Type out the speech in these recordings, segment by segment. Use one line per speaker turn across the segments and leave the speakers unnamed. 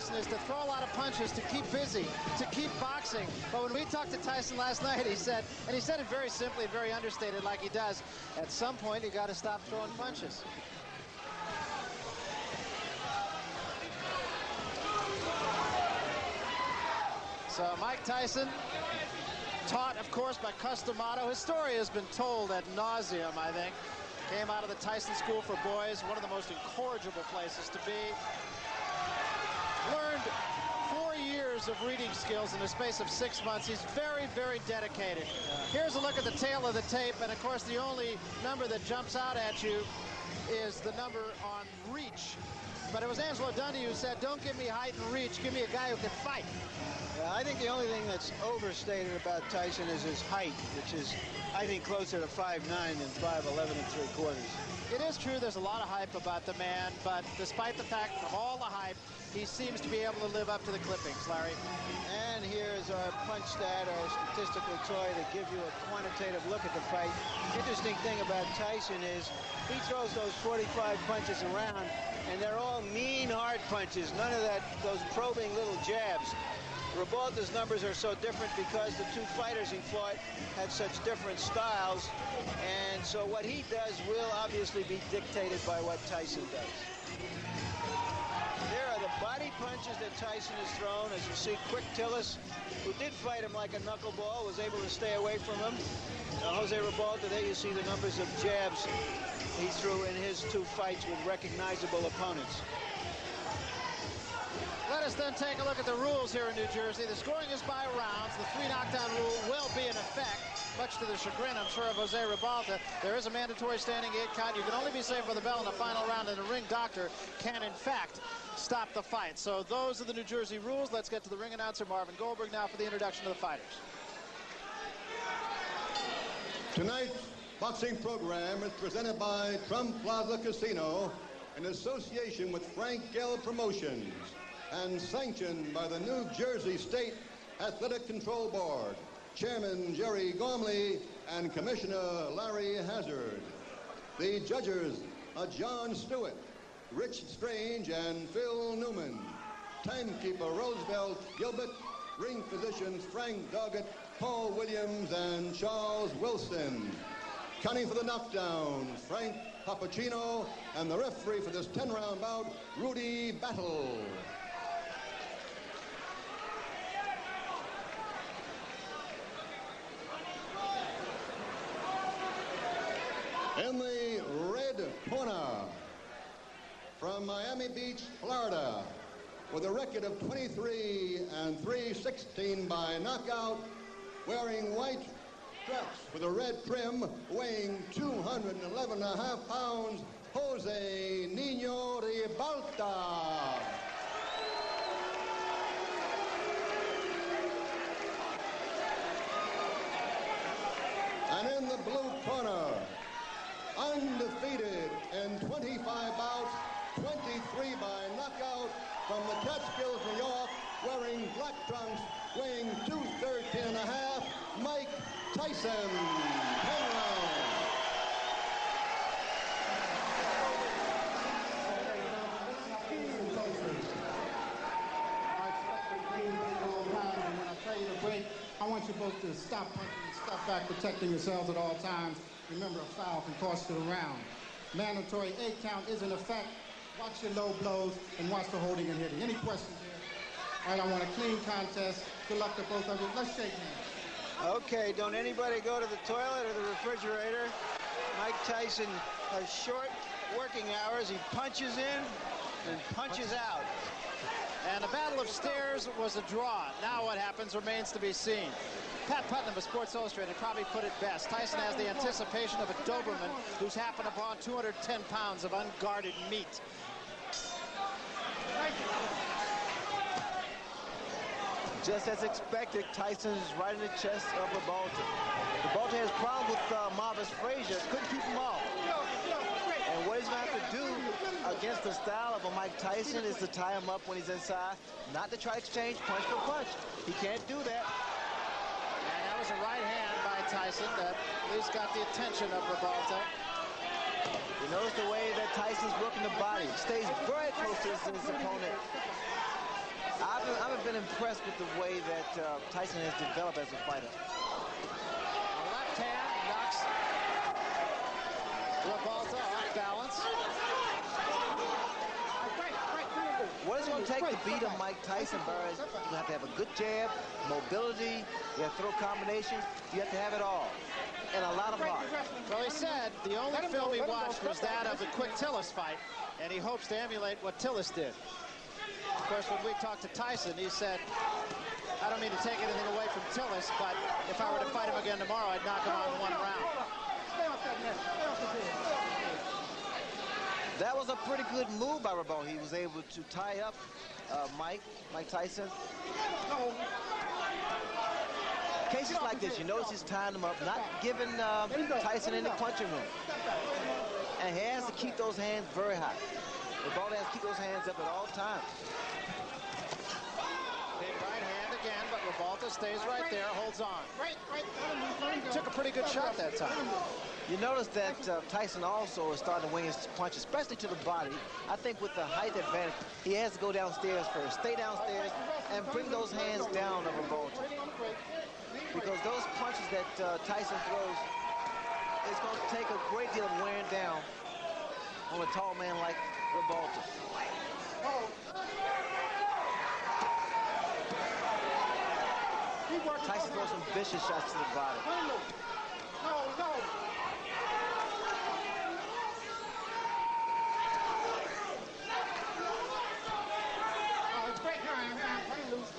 Tyson is to throw a lot of punches, to keep busy, to keep boxing. But when we talked to Tyson last night, he said, and he said it very simply, very understated like he does, at some point you got to stop throwing punches. So Mike Tyson, taught, of course, by Customato. His story has been told ad nauseum, I think. Came out of the Tyson School for Boys, one of the most incorrigible places to be. Learned 4 years of reading skills in the space of 6 months. He's very, very dedicated. Here's a look at the tail of the tape, and of course the only number that jumps out at you is the number on reach. But it was Angelo Dundee who said, don't give me height and reach, give me a guy who can fight.
Yeah, I think the only thing that's overstated about Tyson is his height, which is, I think, closer to 5'9" than 5'11 3/4.
It is true there's a lot of hype about the man, but despite the fact of all the hype, he seems to be able to live up to the clippings, Larry.
And here's our punch stat, our statistical toy to give you a quantitative look at the fight. Interesting thing about Tyson is he throws those 45 punches around, and they're all mean, hard punches. None of those probing little jabs. Ribalta's numbers are so different because the two fighters he fought had such different styles, and so what he does will obviously be dictated by what Tyson does. There are the body punches that Tyson has thrown. As you see, Quick Tillis, who did fight him like a knuckleball, was able to stay away from him. Jose Ribalta, there you see the numbers of jabs he threw in his two fights with recognizable opponents.
Let us then take a look at the rules here in New Jersey. The scoring is by rounds. The 3 knockdown rule will be in effect, much to the chagrin, I'm sure, of Jose Ribalta. There is a mandatory standing 8 count. You can only be saved for the bell in the final round, and the ring doctor can, in fact, stop the fight. So those are the New Jersey rules. Let's get to the ring announcer, Marvin Goldberg, now for the introduction of the fighters.
Tonight's boxing program is presented by Trump Plaza Casino in association with Frank Gell Promotions and sanctioned by the New Jersey State Athletic Control Board, Chairman Jerry Gormley and Commissioner Larry Hazard. The judges are John Stewart, Rich Strange, and Phil Newman. Timekeeper Roosevelt Gilbert. Ring physicians Frank Doggett, Paul Williams, and Charles Wilson. Counting for the knockdowns, Frank Papacino, and the referee for this 10-round bout, Rudy Battle. In the red corner, from Miami Beach, Florida, with a record of 23 and 3/16 by knockout, wearing white straps with a red trim, weighing 211.5 pounds, Jose Nino Ribalta. And in the blue corner, undefeated in 25 bouts, 23 by knockout, from the Catskills, New York, wearing black trunks, weighing 213.5, Mike Tyson. 10 rounds.
When I tell you to break, I want you both to stop punching and step back, protecting yourselves at all times. Remember, a foul can cost you the round. Mandatory 8 count is in effect. Watch your low blows and watch the holding and hitting. Any questions here? All right, I want a clean contest. Good luck to both of you. Let's shake hands.
Okay, don't anybody go to the toilet or the refrigerator. Mike Tyson has short working hours. He punches in and punches out.
And the Battle of Stairs was a draw. Now what happens remains to be seen. Pat Putnam of Sports Illustrated probably put it best. Tyson has the anticipation of a Doberman who's happened upon 210 pounds of unguarded meat.
Just as expected, Tyson is right in the chest of Ribalta. Ribalta has problems with Marvis Frazier. Couldn't keep him off. And what he's going to have to do against the style of a Mike Tyson is to tie him up when he's inside, not to try to exchange punch for punch. He can't do that.
And that was a right hand by Tyson that at least got the attention of Ribalta.
You notice the way that Tyson's working the body. Stays very close to his opponent. I've been impressed with the way that Tyson has developed as a fighter.
A left hand knocks Ribalta off balance.
What it's going to take to beat a Mike Tyson, Burr, is you have to have a good jab, mobility, you have to throw combinations, you have to have it all, and a lot of heart.
Well, he said the only film he watched was that of the quick Tillis fight, and he hopes to emulate what Tillis did. Of course, when we talked to Tyson, he said, I don't mean to take anything away from Tillis, but if I were to fight him again tomorrow, I'd knock him out in 1 round.
That was a pretty good move by Ribalta. He was able to tie up Mike Tyson. Cases like this, you notice he's tying him up, not giving Tyson any punching room. And he has to keep those hands very high. Ribalta has to keep those hands up at all times.
Big right hand again, but Ribalta stays right there, holds on. Took a pretty good shot that time.
You notice that Tyson also is starting to wing his punch, especially to the body. I think with the height advantage, he has to go downstairs first. Stay downstairs and bring those hands down of Ribalta. Because those punches that Tyson throws, it's going to take a great deal of wearing down on a tall man like Ribalta. Tyson throws some vicious shots to the body.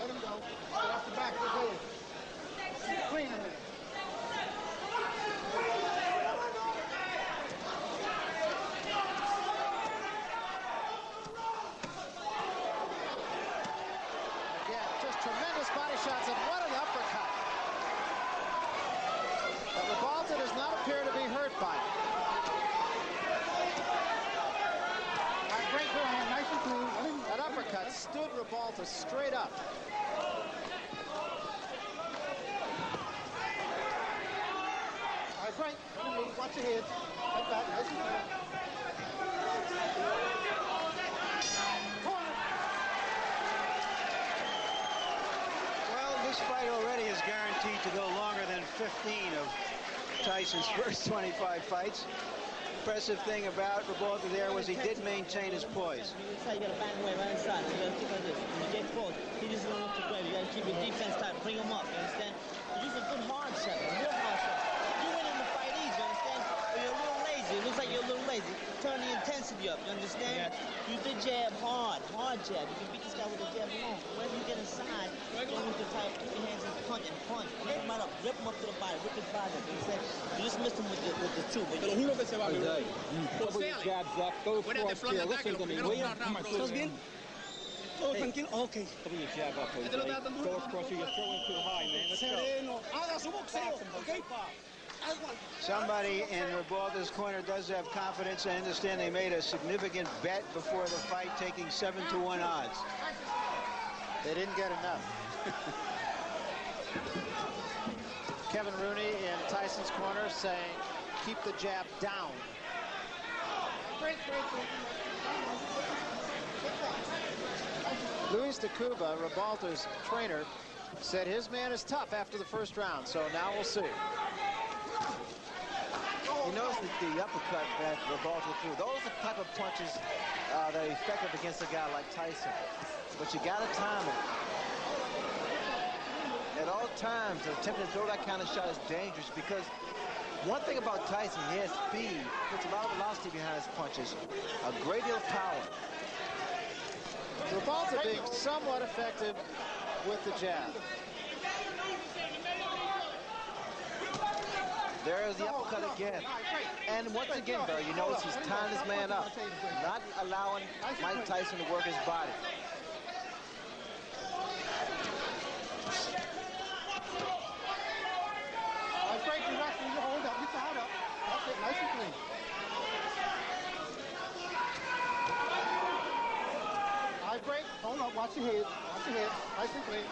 Let him go. Get off the back of his head. Clean him.
Again, just tremendous body shots, and what an uppercut. But Ribalta does not appear to be hurt by it.
All right, great hand, nice and clean.
That uppercut stood Ribalta straight up.
All right, great. Watch your head. Right back, nice and clean.
Well, this fight already is guaranteed to go longer than 15 of Tyson's first 25 fights. Impressive thing about Ribalta there was he did maintain his poise.
You got to bang away right inside. You got to keep like this. When you get close, he just doesn't look too great. You got to keep your defense tight. Bring him up. You understand? Use a good hard shot, a real hard shot. You win in the fight easy. You understand? But you're a little lazy. It looks like you're a little lazy. Turn the intensity up. You understand? Use the jab hard jab. You can beat this guy with a jab alone. Whenever you get inside, don't use the type. Keep your hands in punch and punch. Rip him right up. Rip him up to the body. Rip his body up. You understand? You just missed him with the two. But you
jabs left, go cross here, listen to me.
¿Estás bien?
Todo tranquilo, okay. Cover your jab up, Jose. Go across here, you're throwing too high, man. Let's go.
Sereno. Haga su boxeo, okay?
Somebody in Ribalta's corner does have confidence. I understand they made a significant bet before the fight, taking 7-to-1 odds.
They didn't get enough. Kevin Rooney in Tyson's corner saying, keep the jab down. Luis de Cuba, Ribalta's trainer, said his man is tough after the first round, so now we'll see.
You notice the uppercut that Ribalta threw. Those are the type of punches that are effective against a guy like Tyson. But you got to time it. At all times, attempting to throw that kind of shot is dangerous because one thing about Tyson, he has speed, puts a lot of velocity behind his punches, a great deal of power.
Ribalta being somewhat effective with the jab.
There's the uppercut again. And once again, though, you notice he's tying his man up, not allowing Mike Tyson to work his body.
Hold up, get your heart up. That's it, nice and clean. All right, break. Hold up, watch your head. Watch your head. Nice and clean.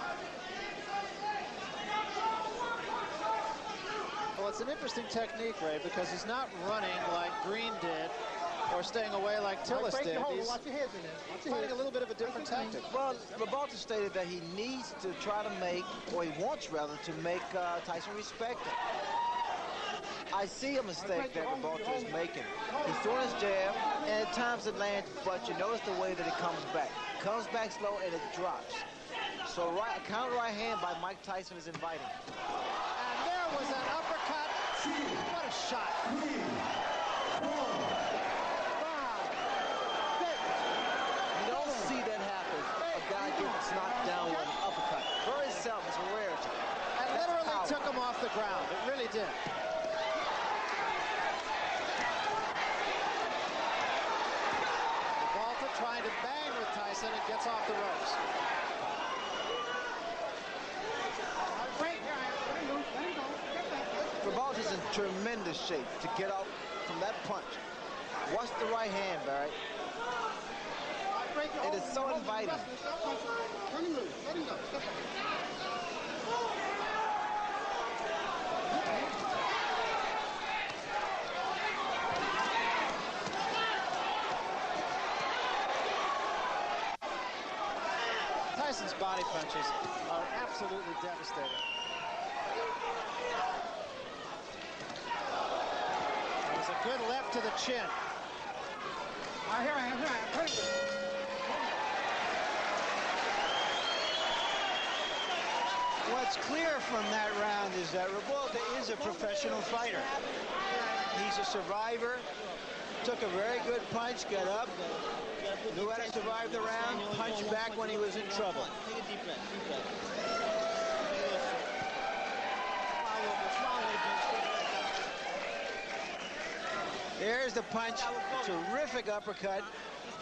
Well, it's an interesting technique, Ray, because he's not running like Green did or staying away like Tillis did. He's
Watch your heads in there. Watch your
fighting
heads.
a little bit of a different tactic.
Well, Ribalta stated that he needs to try to make, or he wants rather, to make Tyson respect him. I see a mistake that Ribalta is making. He's throwing his jab, and at times it lands, but you notice the way that it comes back. Comes back slow, and it drops. So a counter right hand by Mike Tyson is inviting.
And there was an uppercut. What a shot.
You don't see that happen. A guy gets knocked down with an uppercut. Very seldom. It's a rarity.
And literally took him off the ground. It really did. Ribalta trying to bang with Tyson and gets off the ropes.
Ribalta's in tremendous shape to get out from that punch. Watch the right hand, Barry. It is so inviting.
Let him loose. Let him go. Step back.
Tyson's body punches are absolutely devastating. That was a good left to the chin.
Here I am.
What's clear from that round is that Ribalta is a professional fighter. He's a survivor. Took a very good punch, got up, knew how to survive the round, punched back when he was in trouble.
Take a deep breath, deep breath.
There's the punch, terrific uppercut.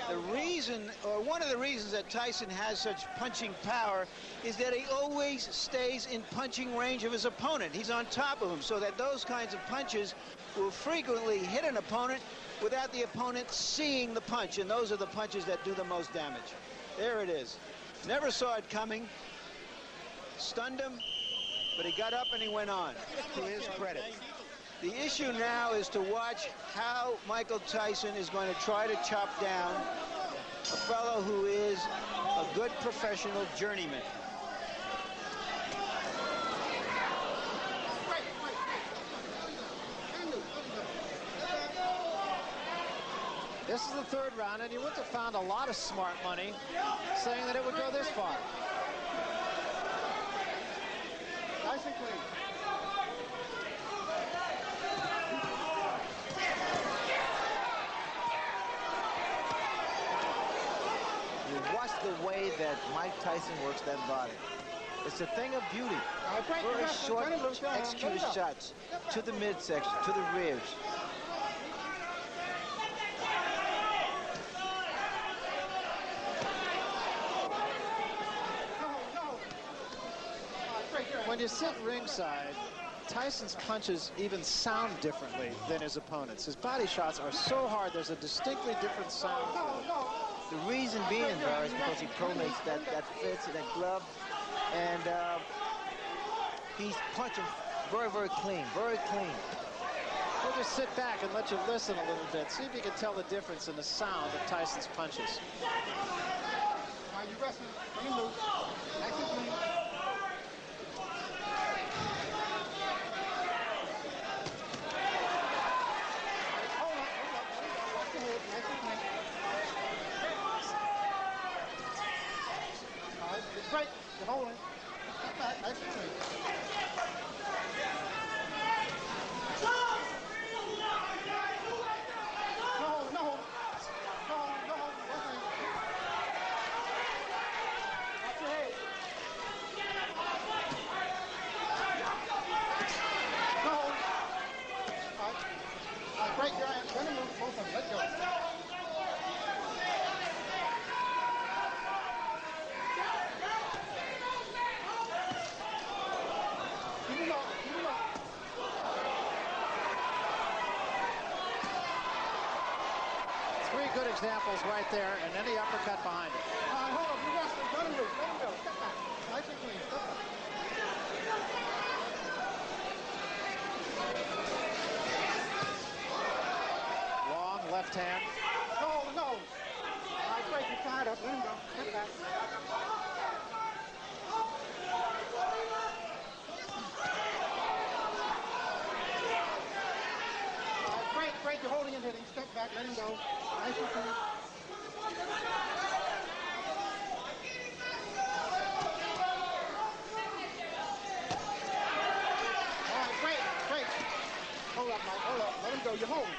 The reason, or one of the reasons that Tyson has such punching power is that he always stays in punching range of his opponent. He's on top of him, so that those kinds of punches will frequently hit an opponent without the opponent seeing the punch, and those are the punches that do the most damage. There it is. Never saw it coming. Stunned him, but he got up and he went on, to his credit. The issue now is to watch how Michael Tyson is going to try to chop down a fellow who is a good professional journeyman.
This is the third round, and you wouldn't have found a lot of smart money saying that it would go this far.
Nice and clean.
Watch the way that Mike Tyson works that body. It's a thing of beauty. Very short, executed shots to the midsection, to the ribs.
When you sit ringside, Tyson's punches even sound differently than his opponents. His body shots are so hard, there's a distinctly different sound.
The reason being, Barry, is because he pronates that fist and that glove, and he's punching very, very clean, very clean.
We'll just sit back and let you listen a little bit. See if you can tell the difference in the sound of Tyson's punches.
Are you wrestling? Bring him loose. Nice and clean. Right, you're holding. Step back, nice and clean. No hold. Watch your head. No hold. All right, break your hand. Turn and move, both of them. Let go.
Good examples right there, and then the uppercut behind it.
Hold on, you wrestling. Let him loose. Let him go. Step back. Nice and clean. Step back.
Long left hand.
Let him go. Step back. Great, you're holding and hitting. Step back, let him go. Nice and clean. All right, great. Hold up, Mike, hold up. Let him go, you're holding.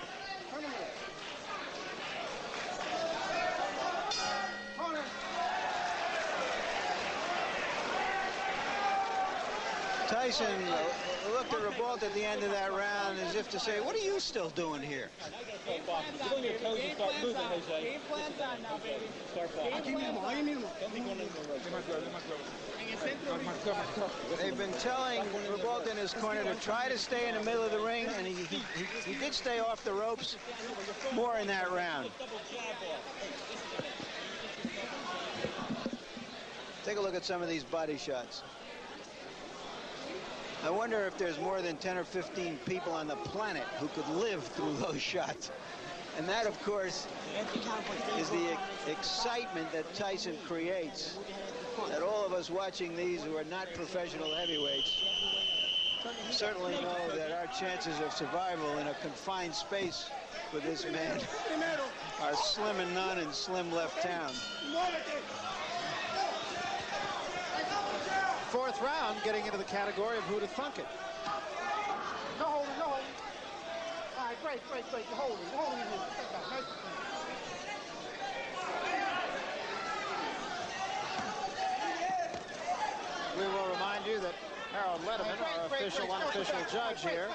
Turn him in. Corner.
Tyson looked at Ribalta at the end of that round as if to say, what are you still doing here?
Get on your toes and start moving, Jose.
Game plan's on now, baby.
Start blocking.
Aquí mismo.
Don't be going into the road.
They've been telling Ribalta in his corner to try to stay in the middle of the ring, and he did stay off the ropes more in that round. Take a look at some of these body shots. I wonder if there's more than 10 or 15 people on the planet who could live through those shots. And that, of course, is the excitement that Tyson creates, that all of us watching these who are not professional heavyweights certainly know that our chances of survival in a confined space with this man are slim and none in slim left town.
Fourth round, getting into the category of who to thunk it.
No holding, no holding. All right, great. You're holding in here. Step back, nice and clean.
We will remind you that Harold Letterman, our official, unofficial judge here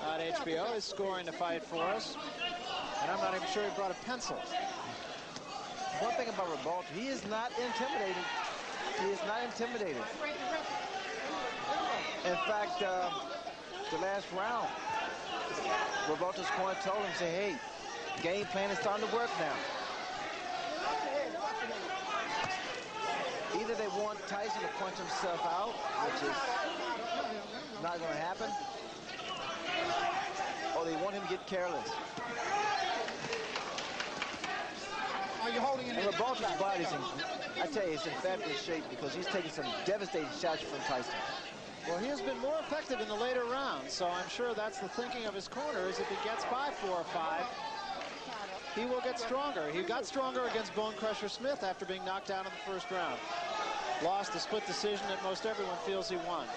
on HBO, is scoring the fight for us. And I'm not even sure he brought a pencil.
One thing about Ribalta, he is not intimidated. He is not intimidated. In fact, the last round, Ribalta's corner told him, say, hey, game plan is starting to work now. Either they want Tyson to punch himself out, which is not going to happen, or they want him to get careless.
Are you holding in
And
here?
Ribalta's body's in, I tell you, it's in fabulous shape because he's taking some devastating shots from Tyson.
Well, he has been more effective in the later rounds, so I'm sure that's the thinking of his corner, is if he gets by 4 or 5, he will get stronger. He got stronger against Bone Crusher Smith after being knocked down in the first round. Lost a split decision that most everyone feels he won.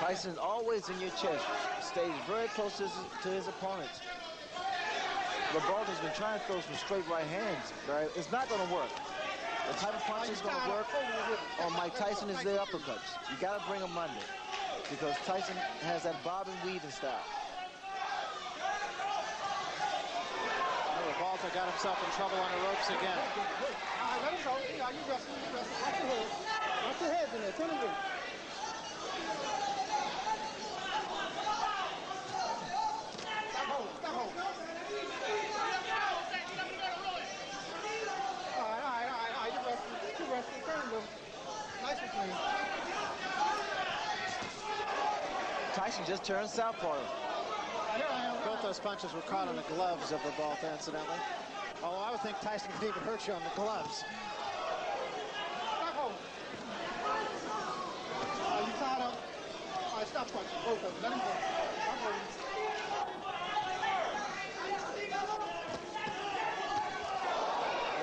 Tyson's always in your chest, stays very close to his opponents. Ribalta's been trying to throw some straight right hands, right? It's not going to work. The type of punch is going to work on Mike Tyson is the uppercuts. You got to bring them under because Tyson has that bob and weaving style.
Ribalta got himself in trouble on the ropes again.
All right, let him go. Yeah, you wrestle. Watch your head. Watch your heads in there. Turn him in.
Tyson just turned southpaw.
Both those punches were caught on the gloves of Ribalta, incidentally. Although I would think Tyson could even hurt you on the gloves.
You tied up. All right, stop punching. Both of them. Let him go. Stop holding.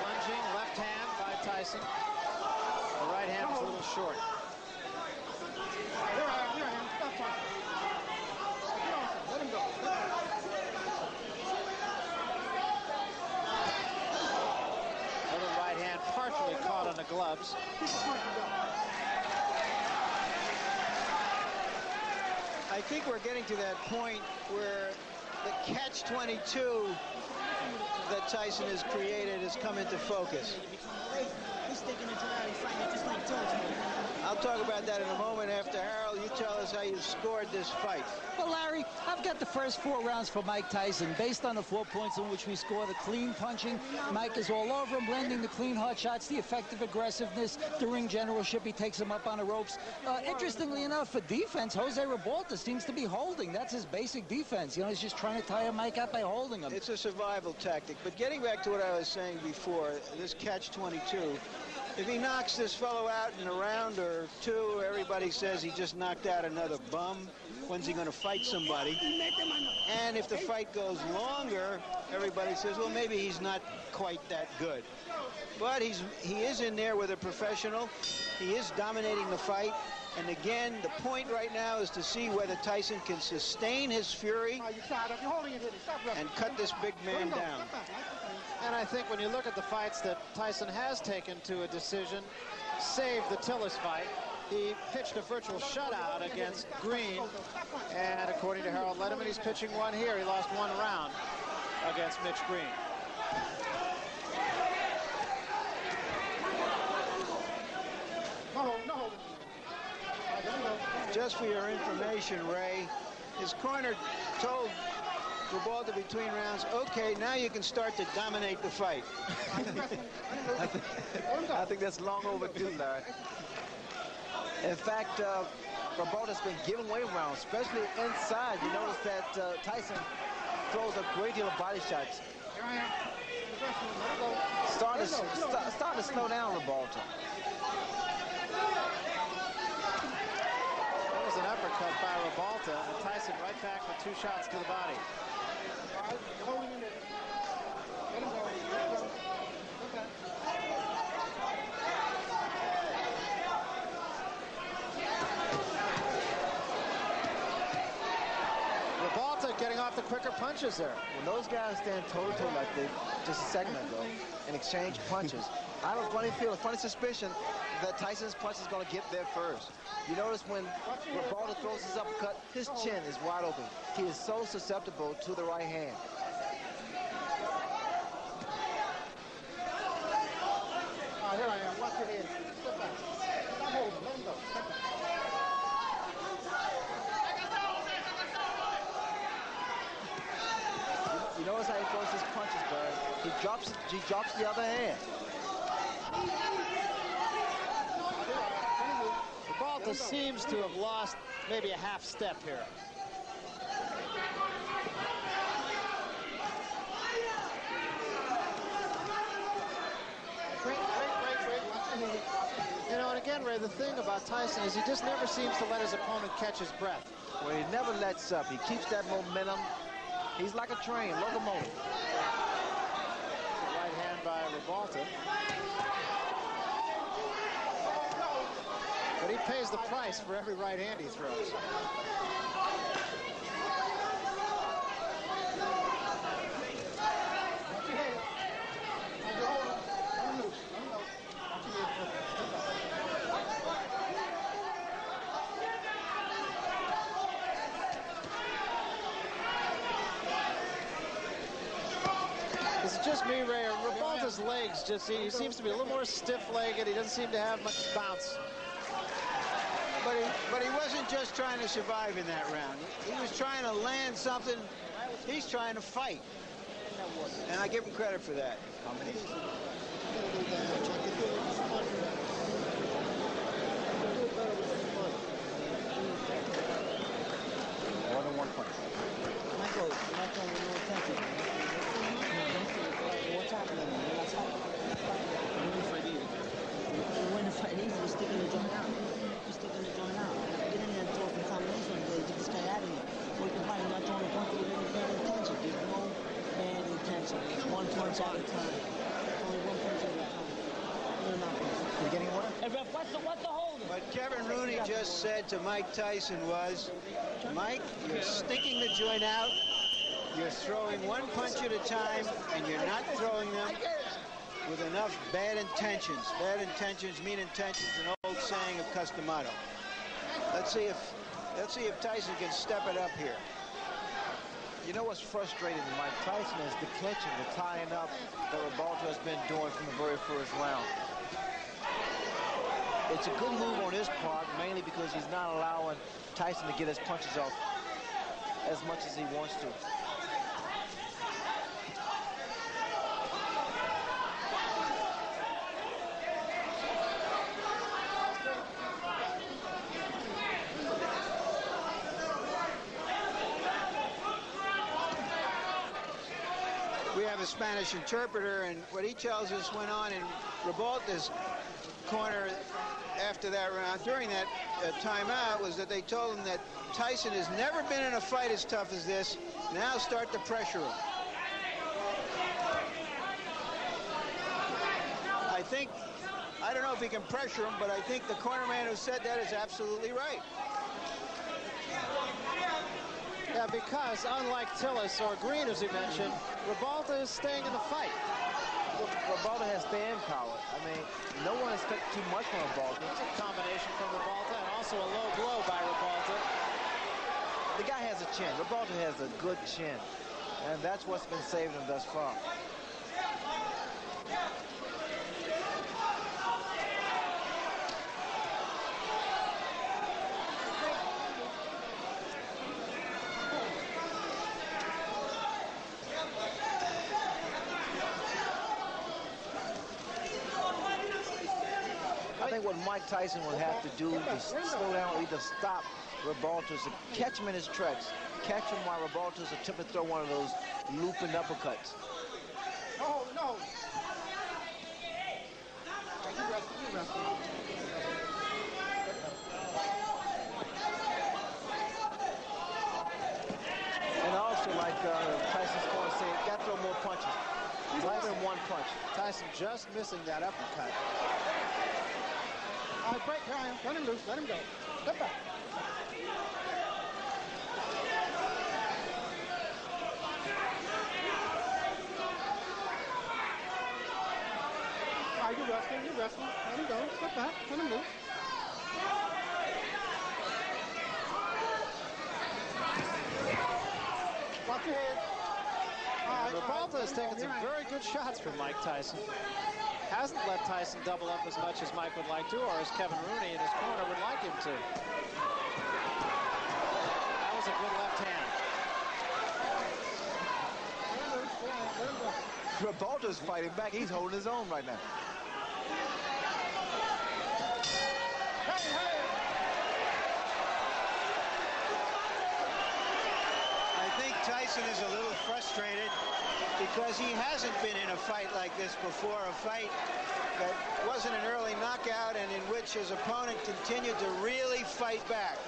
Lunging left hand by Tyson. The right hand was a little short.
Here I am. Stop punching. Let him go.
Another right hand partially caught on the gloves.
I think we're getting to that point where the catch-22 that Tyson has created has come into focus.
He's sticking into that and fighting just like George.
I'll talk about that in a moment after Harold. You tell us how you scored this fight.
Well, Larry, I've got the first 4 rounds for Mike Tyson. Based on the 4 points in which we score, the clean punching, Mike is all over him, blending the clean hard shots, the effective aggressiveness, the ring generalship. He takes him up on the ropes. Interestingly enough, for defense, Jose Ribalta seems to be holding. That's his basic defense. You know, he's just trying to tire Mike out by holding him.
It's a survival tactic. But getting back to what I was saying before, this catch-22, if he knocks this fellow out in a round or 2, everybody says he just knocked out another bum. When's he going to fight somebody? And if the fight goes longer, everybody says, well, maybe he's not quite that good. But he is in there with a professional. He is dominating the fight. And again, the point right now is to see whether Tyson can sustain his fury and cut this big man down.
And I think when you look at the fights that Tyson has taken to a decision, save the Tillis fight, he pitched a virtual shutout against Green. And according to Harold Letterman, he's pitching one here. He lost 1 round against Mitch Green.
Just for your information, Ray, his corner told Ribalta between rounds, okay, now you can start to dominate the fight.
I think that's long overdue, Larry. In fact, Ribalta's been giving away rounds, especially inside. You notice that Tyson throws a great deal of body shots. Starting to slow down Ribalta.
That was an uppercut by Ribalta, and Tyson right back with 2 shots to the body. Ribalta getting off the quicker punches there.
When those guys stand toe-to-toe like they just a second ago and exchange punches, I have a funny suspicion that Tyson's punch is going to get there first. You notice when Ribalta throws his uppercut, his chin is wide open. He is so susceptible to the right hand.
Here I am. Watch your head. Step back. Stop holding. Let him go. Step back.
You notice how he throws his punches, Barry. He drops the other hand.
Ribalta seems to have lost maybe a half step here. You know, and again, Ray, the thing about Tyson is he just never seems to let his opponent catch his breath.
Well, he never lets up. He keeps that momentum. He's like a train, locomotive.
Right hand by Ribalta. But he pays the price for every right hand he throws. Is it just me, Ray? Ribalta's legs just, he seems to be a little more stiff-legged. He doesn't seem to have much bounce.
But he wasn't just trying to survive in that round. He was trying to land something. He's trying to fight. And I give him credit for that.
More than 1 punch.
Michael, no attention. What's happening? What's happening? You win the fight easy. You're sticking the joint out. You're sticking the joint out. Get in there and throw some combination. Get this guy out of here. Well, you're probably not throwing a punch with any bad intention. There's no bad intention. It's 1 punch at a time. Only 1 punch at a time. You're not punching.
You getting one?
Hey, ref, what's the holding?
What Kevin Rooney just said to Mike Tyson was, Mike, you're sticking the joint out. You're throwing 1 punch at a time, and you're not throwing them with enough bad intentions. Bad intentions mean intentions, an old saying of Customato. Let's see if Tyson can step it up here.
You know what's frustrating to Mike Tyson is the clinching, the tying up that Ribalta has been doing from the very first round. It's a good move on his part, mainly because he's not allowing Tyson to get his punches off as much as he wants to.
We have a Spanish interpreter, and what he tells us went on in Ribalta's corner after that round, during that timeout, was that they told him that Tyson has never been in a fight as tough as this. Now start to pressure him. I don't know if he can pressure him, but I think the corner man who said that is absolutely right.
Yeah, because unlike Tillis or Green, as he mentioned, Ribalta is staying in the fight.
Look, Ribalta has stand power. I mean, no one expects too much from Ribalta.
It's a combination from Ribalta and also a low blow by Ribalta.
The guy has a chin. Ribalta has a good chin, and that's what's been saving him thus far. I think what Mike Tyson will have to do is slow down or either stop Ribalta, to catch him in his tracks, catch him while Ribalta's attempting to throw one of those looping uppercuts.
No, no. You wrestle.
And also, like Tyson's going to say, got to throw more punches. More than one punch.
Tyson just missing that uppercut.
All right, break, Ryan. Let him loose. Let him go. Step back. All right, you're wrestling. Let him go. Step back. Let him loose. Watch your head. All right,
Ribalta has taken some very good shots from Mike Tyson. Hasn't let Tyson double up as much as Mike would like to, or as Kevin Rooney in his corner would like him to. That was a good left hand.
Ribalta's fighting back. He's holding his own right now.
I think Tyson is a little frustrated because he hasn't been in a fight like this before, a fight that wasn't an early knockout and in which his opponent continued to really fight back.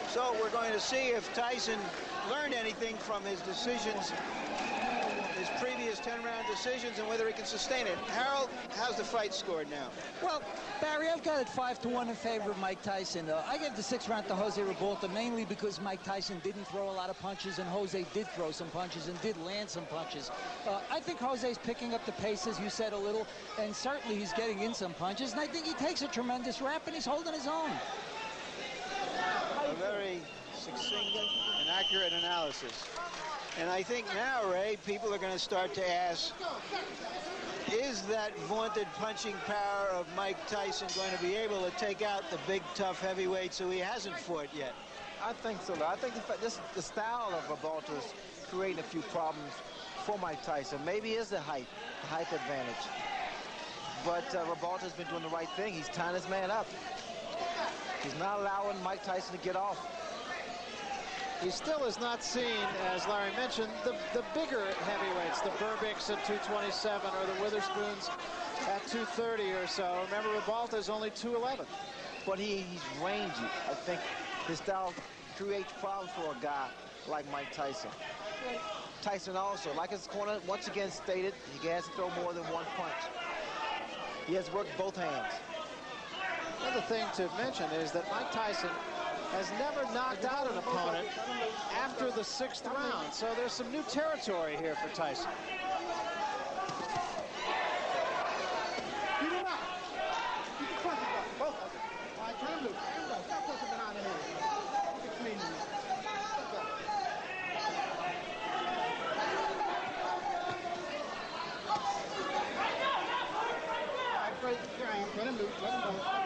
So we're going to see if Tyson learned anything from his decisions, his previous 10-round decisions, and whether he can sustain it. Harold, how's the fight scored now?
Well, Barry, I've got it 5-1 in favor of Mike Tyson. I gave the 6th round to Jose Ribalta mainly because Mike Tyson didn't throw a lot of punches and Jose did throw some punches and did land some punches. I think Jose's picking up the pace, as you said, a little, and certainly he's getting in some punches, and I think he takes a tremendous rap and he's holding his own.
A very succinct and accurate analysis. And I think now, Ray, people are going to start to ask, is that vaunted punching power of Mike Tyson going to be able to take out the big, tough heavyweights who he hasn't fought yet?
I think so. I think the style of Ribalta is creating a few problems for Mike Tyson. Maybe it is the height advantage. But Ribalta's been doing the right thing. He's tying his man up. He's not allowing Mike Tyson to get off.
He still is not seen, as Larry mentioned, the bigger heavyweights, the Burbicks at 227 or the Witherspoons at 230 or so. Remember, Ribalta is only 211.
But he's rangy. I think his style creates problems for a guy like Mike Tyson. Tyson also, like his corner once again stated, he has to throw more than one punch. He has worked both hands.
Another thing to mention is that Mike Tyson has never knocked out an opponent after the 6th round. So there's some new territory here for Tyson.
You do not. You can punch it up, both of them. All right, turn him loose. Stop pushing behind the head. It's me. Let's go. All right, break. Turn him loose. Let him go.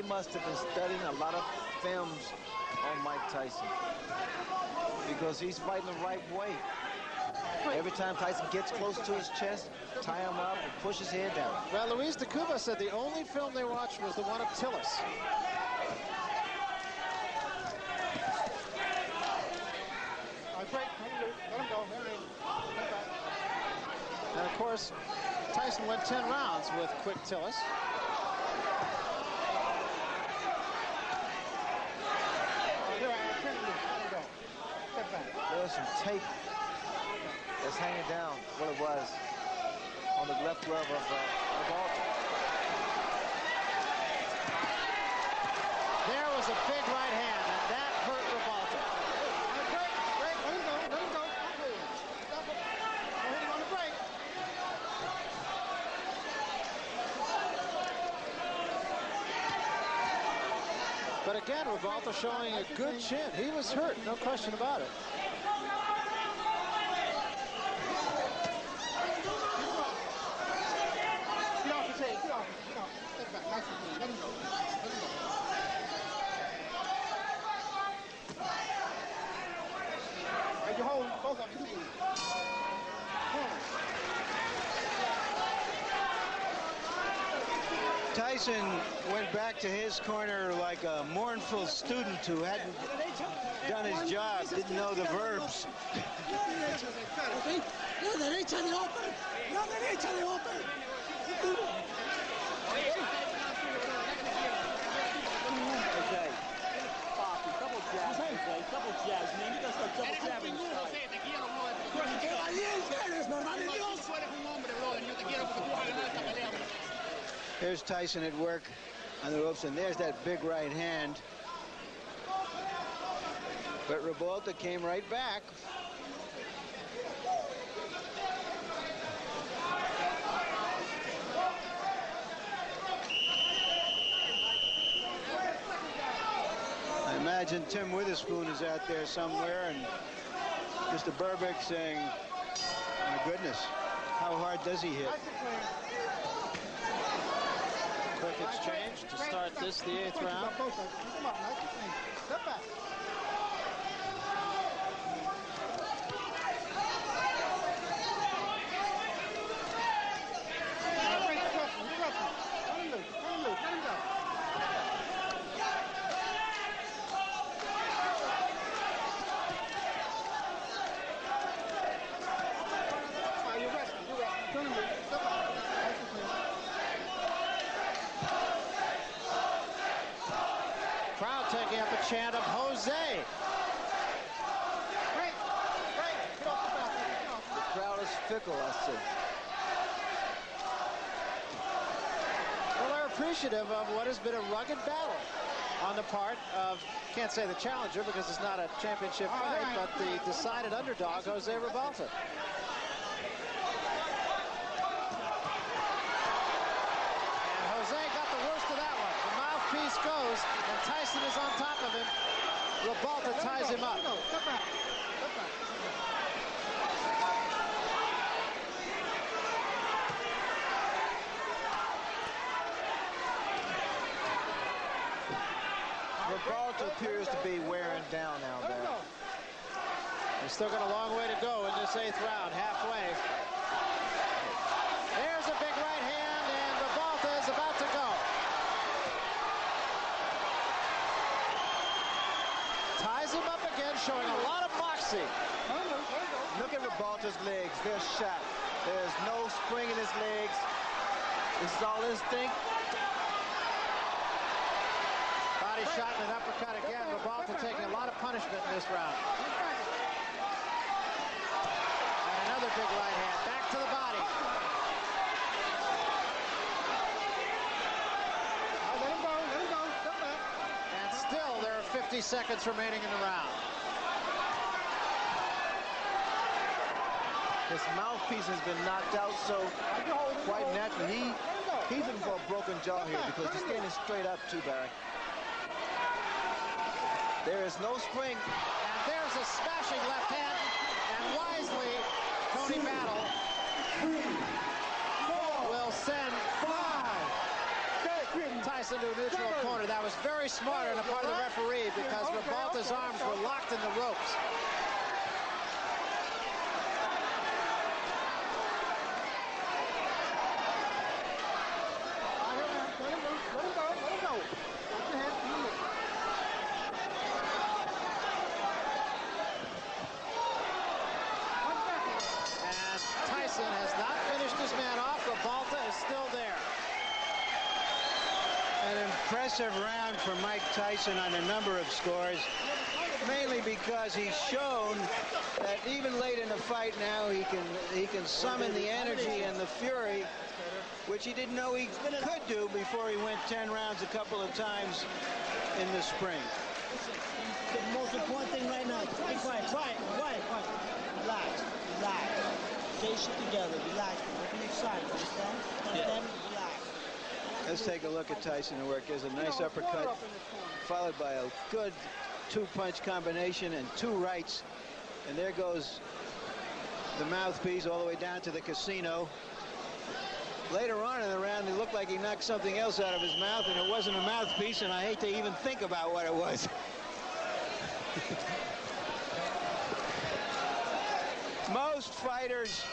must have been studying a lot of films on Mike Tyson, because he's fighting the right way. Every time Tyson gets close to his chest, tie him up and push his head down.
Well, Luis de Cuba said the only film they watched was the one of Tillis. And of course, Tyson went 10 rounds with quick Tillis.
There's some tape that's hanging down what it was on the left glove of Ribalta.
There was a big right hand, and that hurt Ribalta.
Break, let him go, let him go. Stop it. Don't hit him on the break.
But again, Ribalta showing a good chin. He was hurt, no question about it.
Get off his head, get off. Step back, nice and clean. Let him go. Let him go. Right, you hold both of his hands.
Tyson went back to his corner like a mournful student who hadn't done his job, didn't know the verbs.
Double jabs, man. You gotta start double jabbing.
Here's Tyson at work on the ropes, and there's that big right hand. But Ribalta came right back. I imagine Tim Witherspoon is out there somewhere, and Mr. Burbick saying, my goodness, how hard does he hit?
Quick exchange to start this, the 8th round.
Step back.
Crowd taking up a chant of Jose.
The crowd is fickle, I see.
Well, they're appreciative of what has been a rugged battle on the part of, can't say the challenger because it's not a championship fight, but the decided underdog, Jose Ribalta. And Jose got the worst of that one. The mouthpiece goes, and Tyson is on top of him. Ribalta ties him up.
Step back. Step back.
Ribalta appears to be wearing down now there.
He's still got a long way to go in this 8th round, halfway. There's a big right hand, and Ribalta is about to go. Ties him up again, showing a lot of moxie.
Look at Ribalta's legs. They're shot. There's no spring in his legs. This is all instinct.
Body shot and an uppercut again. Ribalta taking a lot of punishment in this round. And another big right hand. Back to the body.
Let him go. Let him go. Step back.
And still there are 50 seconds remaining in the round.
His mouthpiece has been knocked out, so quite naturally he's in for a broken jaw here because he's standing straight up too, Barry. There is no spring.
And there's a smashing left hand. And wisely, Tony Battle will send Tyson to a neutral corner. That was very smart on the part of the referee because Ribalta's arms were locked in the ropes. And Tyson has not finished his man off. Ribalta is still there.
An impressive round for Mike Tyson on a number of scores, mainly because he's shown that even late in the fight now he can summon the energy and the fury, which he didn't know he could do before he went 10 rounds a couple of times in the spring.
The most important thing right now, be quiet, quiet. Relax. Get your shit together, relax. Don't be excited, understand? Relax.
Let's take a look at Tyson at work. There's a nice uppercut, followed by a good two-punch combination and two rights. And there goes the mouthpiece all the way down to the casino. Later on in the round, it looked like he knocked something else out of his mouth, and it wasn't a mouthpiece, and I hate to even think about what it was. Most fighters'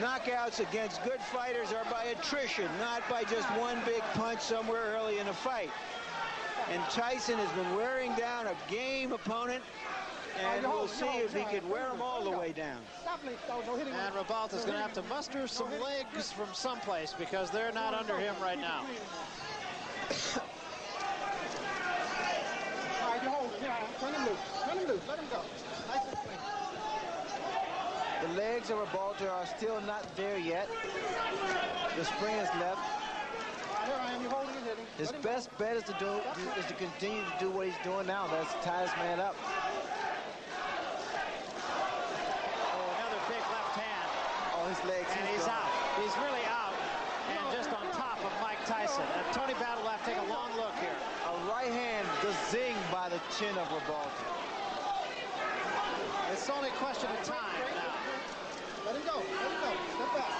knockouts against good fighters are by attrition, not by just one big punch somewhere early in a fight. And Tyson has been wearing down a game opponent, and we'll see if he can wear him all the way down.
And Ribalta's going to have to muster some legs from someplace because they're not under him right now.
All right, you hold him. Turn him loose. Let him go.
The legs of Ribalta are still not there yet. The spring is left. His best bet is to continue to do what he's doing now. That's tie his man up.
Oh, another big left hand.
Oh, his legs.
And he's out. He's really out. And just on top of Mike Tyson. And Tony Battle will have to take a long look here.
A right hand gazing by the chin of Ribalta.
It's only a question of time now.
Let him go. Step back.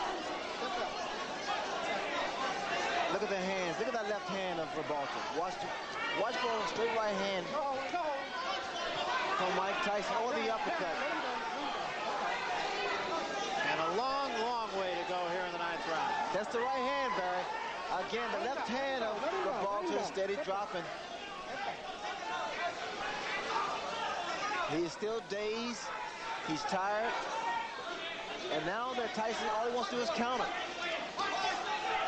Look at the hands. Look at that left hand of Ribalta. Watch for a straight right hand from Mike Tyson or the uppercut.
And a long, long way to go here in the 9th round.
That's the right hand, Barry. Again, the left hand of Ribalta is steady dropping. He is still dazed. He's tired. And now that Tyson, all he wants to do is counter.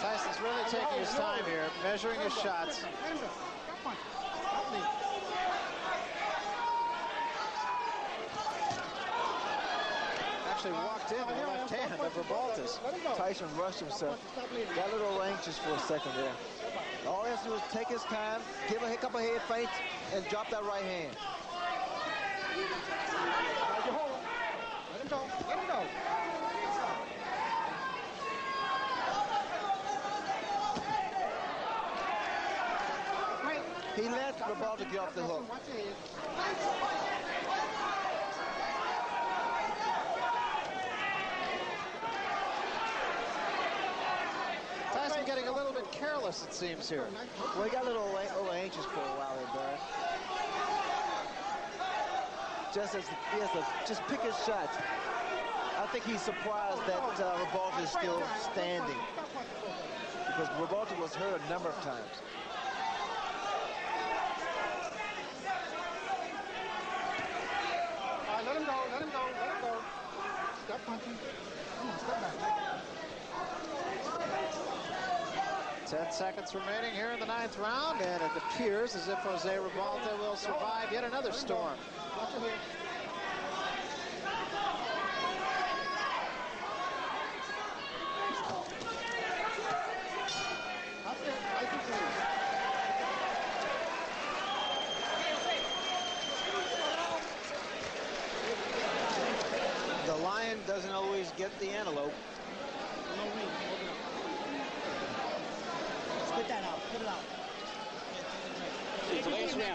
Tyson's really taking his time here, measuring his shots. Actually walked in the left hand of Ribalta's.
Tyson rushed himself. Got a little anxious for a second there. All he has to do is take his time, give a couple of head feints, and drop that right hand.
Let him go.
He let Ribalta get off the hook.
Tyson getting a little bit careless, it seems, here.
Well, he got a little anxious for a while there, Barry. Just as he has to just pick his shots. I think he's surprised that Ribalta is still standing, because Ribalta was hurt a number of times.
Let him go. Stop punching. Come on, step back.
10 seconds remaining here in the 9th round, and it appears as if Jose Ribalta will survive yet another storm.
Watch your head.
The lion doesn't always get the antelope.
Spit that out. Put it out.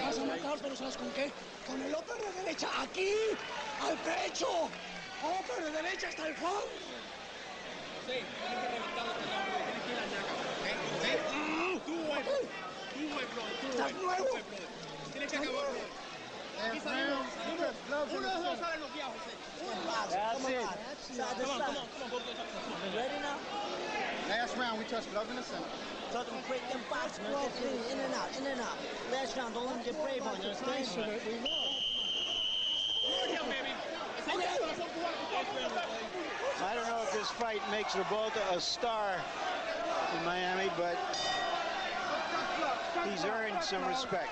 Vas a matar, pero ¿sabes con qué? Con el upper de derecha, aquí, al pecho. Upper de derecha hasta el fondo. Sí, tienes que reventarlo con la tienes que ir a la naca. Tú, buen bro. Estás nuevo.
me touch glove in the center.
Tell them break them boxing, man. In and out, in and out. Last round, don't let them get brave on you, understand?
I don't know if this fight makes Ribalta a star in Miami, but he's earned some respect.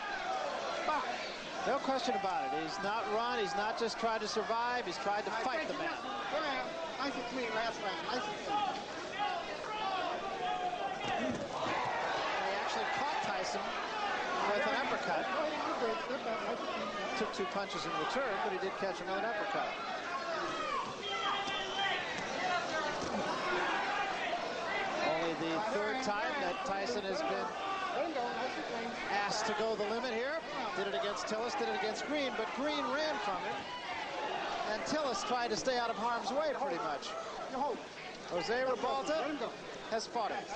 No question about it. He's not run. He's not just tried to survive. He's tried to fight the man.
Nice and clean last round. Nice and clean.
He actually caught Tyson with an uppercut. Took 2 punches in return, but he did catch him with an uppercut. Only the 3rd time that Tyson has been asked to go the limit here. Did it against Tillis, did it against Green, but Green ran from him. And Tillis tried to stay out of harm's way pretty much. Jose Ribalta has fought it.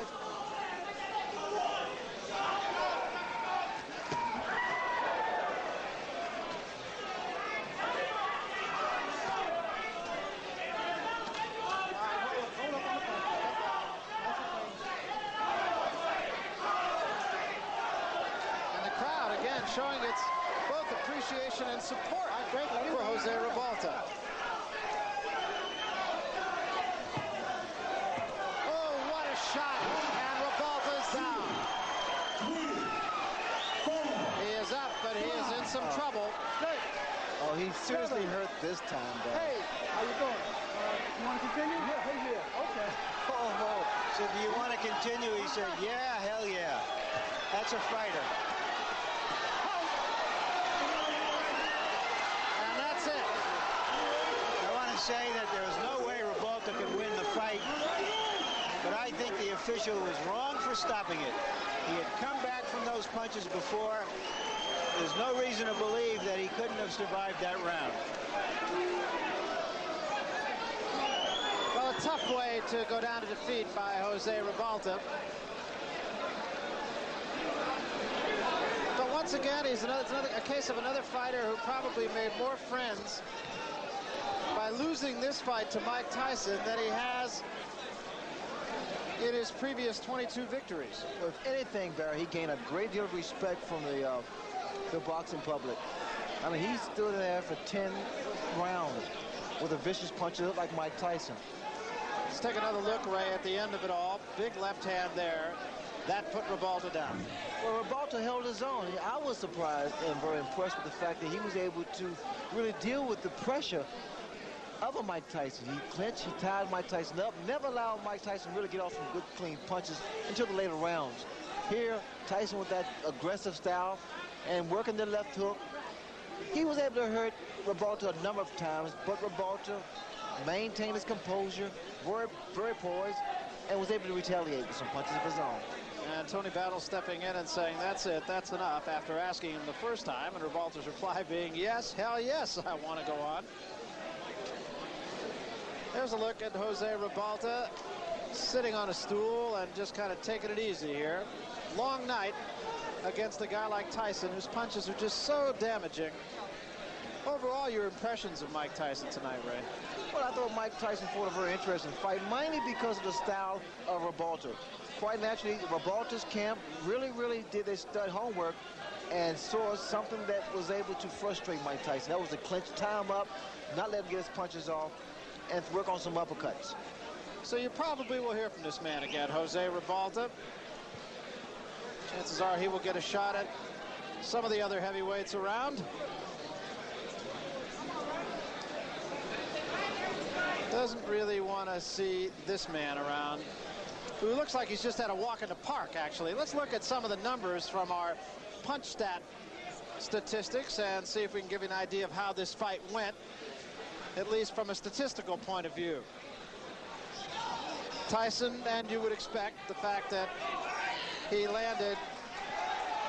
Showing its both appreciation and support for Jose Ribalta. Oh, what a shot! And Ribalta's down. He is up, but he is in some trouble.
Oh, he seriously hurt this time, though.
Hey, how you doing? You want to continue? Yeah, okay.
Oh. So do you want to continue? He said, yeah, hell yeah. That's a fighter. Say that there's no way Ribalta could win the fight, but I think the official was wrong for stopping it. He had come back from those punches before. There's no reason to believe that he couldn't have survived that round.
Well, a tough way to go down to defeat by Jose Ribalta. But once again, it's a case of another fighter who probably made more friends by losing this fight to Mike Tyson than he has in his previous 22 victories.
Well, if anything, Barry, he gained a great deal of respect from the boxing public. I mean, he stood there for 10 rounds with a vicious punch that looked like Mike Tyson.
Let's take another look, Ray, at the end of it all. Big left hand there. That put Ribalta down.
Well, Ribalta held his own. I was surprised and very impressed with the fact that he was able to really deal with the pressure of a Mike Tyson. He clinched, he tied Mike Tyson up, never allowed Mike Tyson to really get off some good, clean punches until the later rounds. Here, Tyson with that aggressive style and working the left hook, he was able to hurt Ribalta a number of times, but Ribalta maintained his composure, very poised, and was able to retaliate with some punches of his own.
And Tony Battle stepping in and saying, that's it, that's enough, after asking him the first time, and Ribalta's reply being, yes, hell yes, I want to go on. There's a look at Jose Ribalta sitting on a stool and just kind of taking it easy here. Long night against a guy like Tyson, whose punches are just so damaging. Overall, your impressions of Mike Tyson tonight, Ray?
Well, I thought Mike Tyson fought a very interesting fight, mainly because of the style of Ribalta. Quite naturally, Ribalta's camp really did their stud homework and saw something that was able to frustrate Mike Tyson. That was to clinch, tie him up, not let him get his punches off, and work on some uppercuts.
So you probably will hear from this man again, Jose Ribalta. Chances are he will get a shot at some of the other heavyweights around. Doesn't really want to see this man around, who looks like he's just had a walk in the park, actually. Let's look at some of the numbers from our punch stat statistics and see if we can give you an idea of how this fight went, at least from a statistical point of view. Tyson, and you would expect the fact that he landed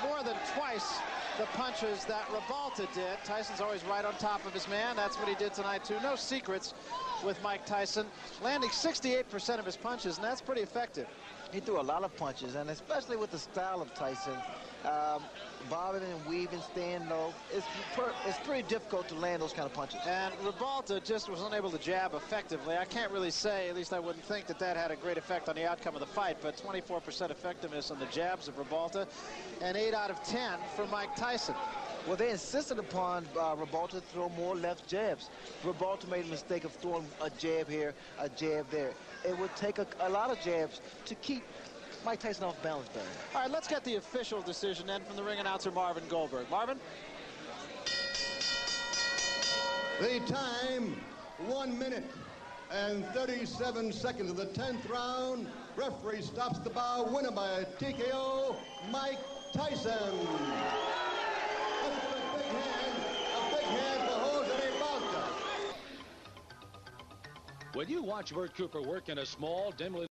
more than twice the punches that Ribalta did. Tyson's always right on top of his man. That's what he did tonight, too. No secrets with Mike Tyson, landing 68% of his punches, and that's pretty effective.
He threw a lot of punches, and especially with the style of Tyson, bobbing and weaving, staying low. It's pretty difficult to land those kind of punches.
And Ribalta just was unable to jab effectively. I can't really say, at least I wouldn't think that that had a great effect on the outcome of the fight, but 24% effectiveness on the jabs of Ribalta and 8 out of 10 for Mike Tyson.
Well, they insisted upon Ribalta to throw more left jabs. Ribalta made a mistake of throwing a jab here, a jab there. It would take a lot of jabs to keep Mike Tyson off balance, Barry.
All right, let's get the official decision then from the ring announcer, Marvin Goldberg. Marvin?
The time, 1 minute and 37 seconds of the 10th round. Referee stops the bout. Winner by TKO, Mike Tyson. Let's give a big hand for Jose Ribalta.
When you watch Bert Cooper work in a small, dimly